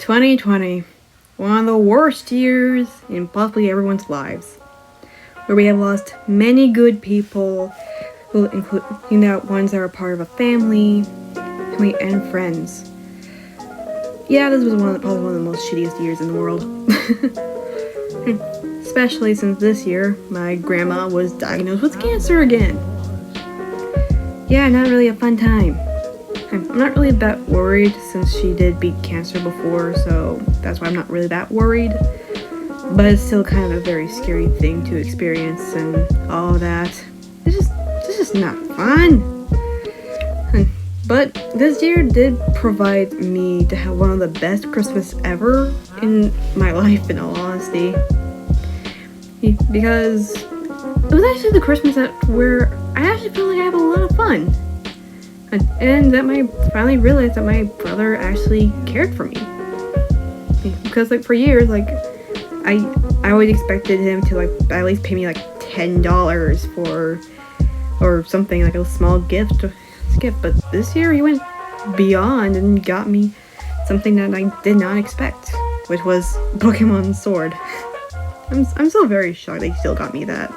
2020, one of the worst years in possibly everyone's lives, where we have lost many good people, who include ones that are part of a family, and friends. Yeah, this was probably one of the most shittiest years in the world. Especially since this year, my grandma was diagnosed with cancer again. Yeah, not really a fun time. I'm not really that worried since she did beat cancer before, so that's why I'm not really that worried. But it's still kind of a very scary thing to experience and all that. It's just not fun. But this year did provide me to have one of the best Christmas ever in my life, in all honesty. Because it was actually the Christmas where I actually felt like I had a lot of fun. And that I finally realized that my brother actually cared for me. Because for years, I always expected him to at least pay me $10 or something, like a small gift. But this year he went beyond and got me something that I did not expect, which was Pokemon Sword. I'm so very shocked that he still got me that.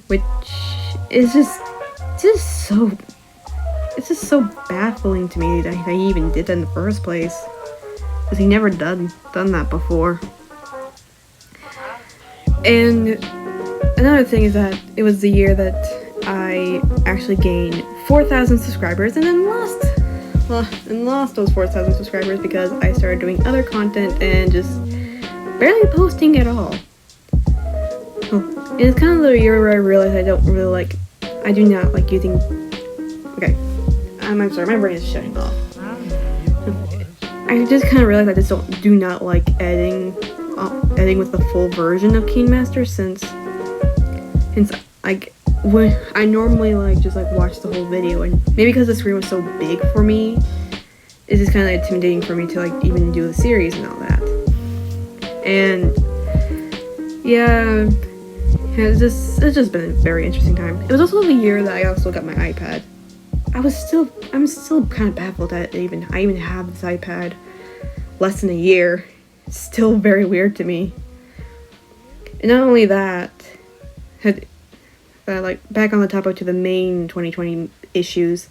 Which is just so baffling to me that he even did that in the first place, because he never done that before. And another thing is that it was the year that I actually gained 4,000 subscribers and then lost those 4,000 subscribers because I started doing other content and just barely posting at all. And it's kind of the year where I realized I do not like using. Okay, I'm sorry, my brain is shutting off. I just kind of realized I just do not like editing with the full version of Keen Master since when I normally just watch the whole video, and maybe because the screen was so big for me, it's just kind of intimidating for me to even do the series and all that. And yeah, it's just been a very interesting time. It was also the year that I also got my iPad. I'm still kind of baffled that I even have this iPad less than a year. It's still very weird to me. And not only that, back on the topic to the main 2020 issues.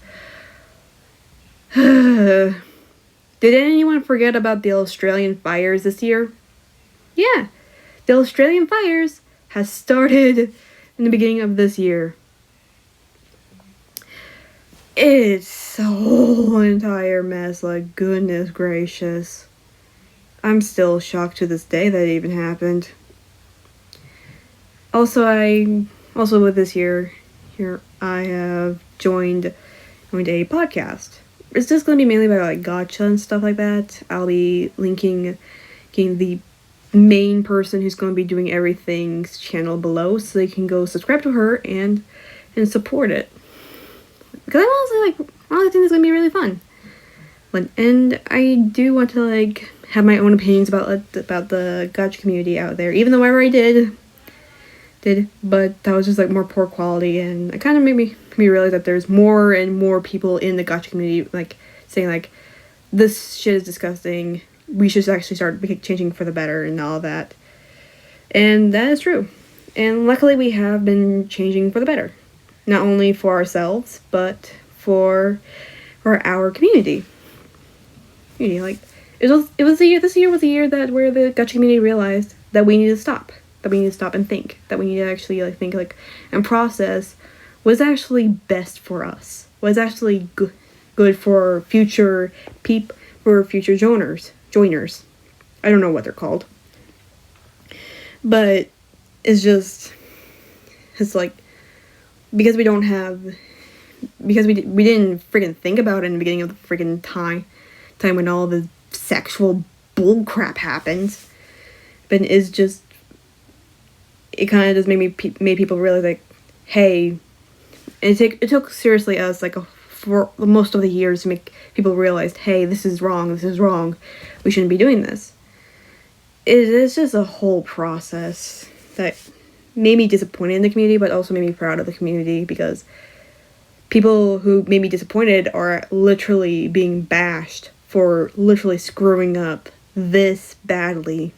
Did anyone forget about the Australian fires this year? Yeah, the Australian fires has started in the beginning of this year. It's a whole entire mess, goodness gracious. I'm still shocked to this day that it even happened. Also with this year, here I have joined a podcast. It's just going to be mainly about gacha and stuff like that. I'll be linking the main person who's going to be doing everything's channel below, so they can go subscribe to her and support it. Because I honestly think it's going to be really fun. And I do want to have my own opinions about the gacha community out there, even though I already did, but that was just more poor quality, and it kind of made me realize that there's more and more people in the gacha community saying this shit is disgusting, we should actually start changing for the better and all that. And that is true. And luckily we have been changing for the better. Not only for ourselves, but for our community. This year was the year where the gacha community realized that we need to stop. That we need to stop and think. That we need to actually think and process what's actually best for us. What's actually good for future joiners. I don't know what they're called. But it's because we didn't freaking think about it in the beginning of the freaking time when all the sexual bull crap happened. But it kind of just made people realize hey, it took seriously us for most of the years to make people realize, hey, this is wrong, we shouldn't be doing this. It is just a whole process that made me disappointed in the community, but also made me proud of the community, because people who made me disappointed are literally being bashed for literally screwing up this badly.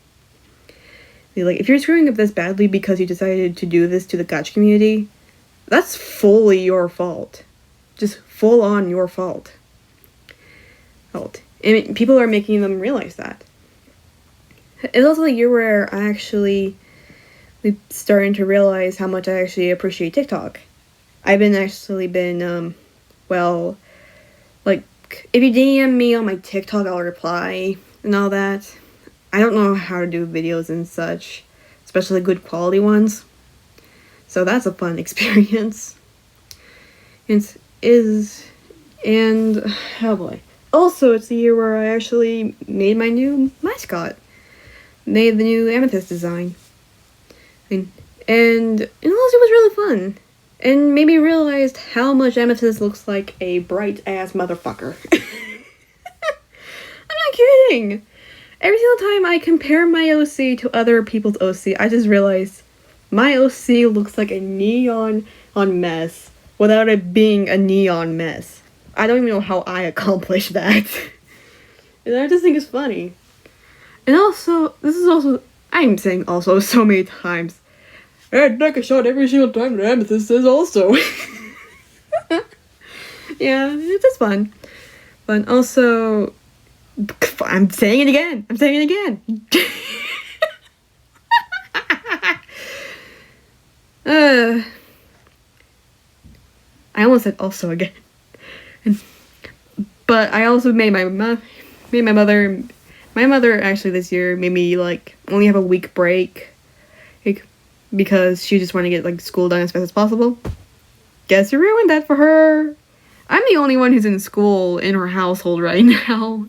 Like, if you're screwing up this badly because you decided to do this to the gacha community, that's fully your fault. Just full on your fault. And people are making them realize that. It's also the year where I actually starting to realize how much I actually appreciate TikTok. I've been, like, if you DM me on my TikTok, I'll reply and all that. I don't know how to do videos and such, especially good quality ones. So that's a fun experience. Oh boy. Also, it's the year where I actually made my new mascot. Made the new Amethyst design. And it was really fun. And made me realize how much Amethyst looks like a bright-ass motherfucker. I'm not kidding! Every single time I compare my OC to other people's OC, I just realize my OC looks like a neon mess without it being a neon mess. I don't even know how I accomplished that. And I just think it's funny. And also, I'm saying also so many times, and take a shot every single time that Amethyst says also. Yeah, it's just fun. But also, I'm saying it again. I almost said also again. But I also made my mother. My mother actually this year made me only have a week break, because she just wanted to get school done as fast as possible. Guess you ruined that for her. I'm the only one who's in school in her household right now.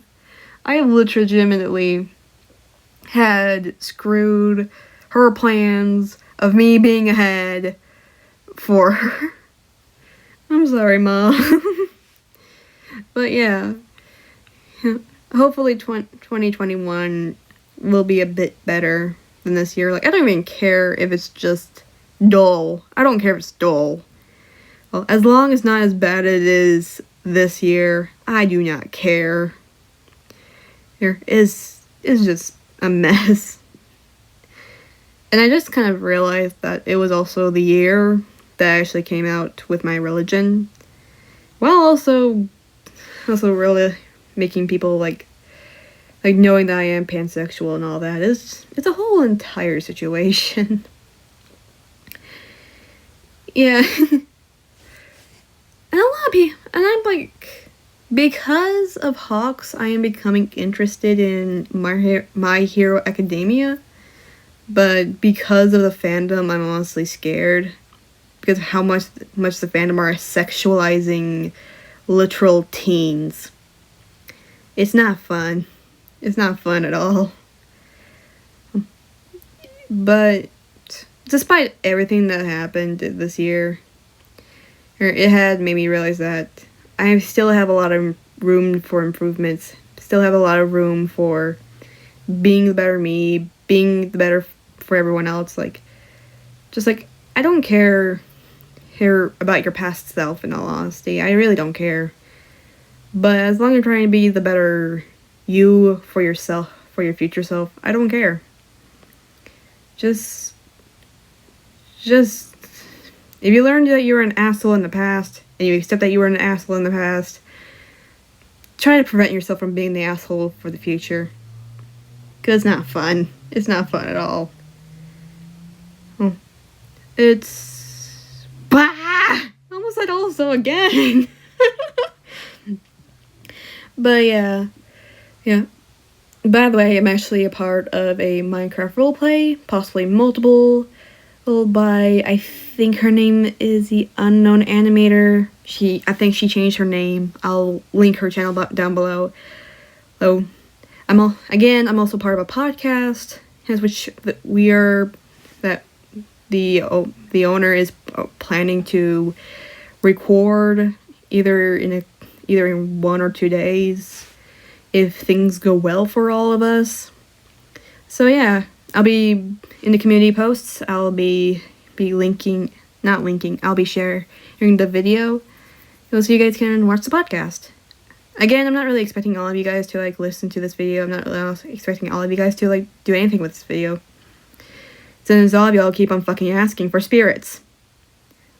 I have legitimately had screwed her plans of me being ahead for her. I'm sorry, Mom. But yeah. Hopefully 2021 will be a bit better than this year. I don't even care if it's just dull. I don't care if it's dull. Well, as long as not as bad as it is this year, I do not care. Here is just a mess. And I just kind of realized that it was also the year that I actually came out with my religion, while also really making people knowing that I am pansexual and all that. It's a whole entire situation. Yeah. And a lot of people, and I'm because of Hawks, I am becoming interested in My Hero Academia, but because of the fandom, I'm honestly scared, because of how much the fandom are sexualizing literal teens. It's not fun. It's not fun at all. But despite everything that happened this year, it had made me realize that I still have a lot of room for improvements. Still have a lot of room for being the better me, being the better for everyone else. I don't care about your past self, in all honesty. I really don't care. But as long as you're trying to be the better you for yourself, for your future self, I don't care. Just if you learned that you were an asshole in the past, and you accept that you were an asshole in the past, try to prevent yourself from being the asshole for the future. Because it's not fun. It's not fun at all. It's... Bah! I almost said also again. But yeah. By the way, I'm actually a part of a Minecraft roleplay, possibly multiple, by, I think her name is the Unknown Animator. I think she changed her name. I'll link her channel down below. So, I'm also part of a podcast, that the owner is planning to record either in 1 or 2 days, if things go well for all of us. So yeah, I'll be in the community posts. I'll be I'll be sharing the video, so you guys can watch the podcast. Again, I'm not really expecting all of you guys to, like, listen to this video. I'm not really expecting all of you guys to, like, do anything with this video. Since all of y'all keep on fucking asking for spirits.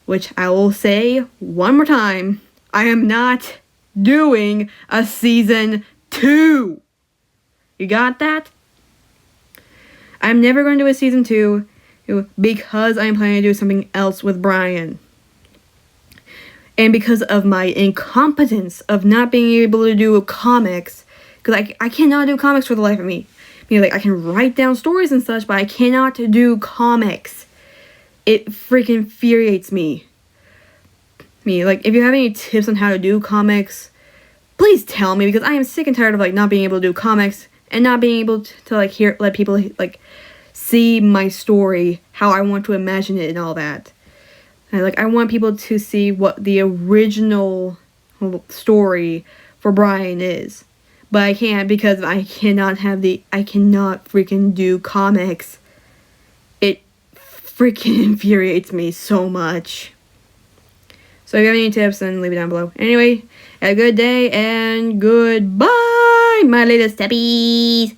Which I will say one more time. I am not doing a season 2. You got that? I'm never going to do a season 2 because I'm planning to do something else with Brian. And because of my incompetence of not being able to do comics. Because I cannot do comics for the life of me. I mean, like, I can write down stories and such, but I cannot do comics. It freaking infuriates me. Like, if you have any tips on how to do comics, please tell me, because I am sick and tired of, like, not being able to do comics and not being able to like, let people, like, see my story, how I want to imagine it and all that. And, like, I want people to see what the original story for Brian is. But I can't, because I cannot freaking do comics. It freaking infuriates me so much. So if you have any tips, then leave it down below. Anyway, have a good day and goodbye, my little steppies.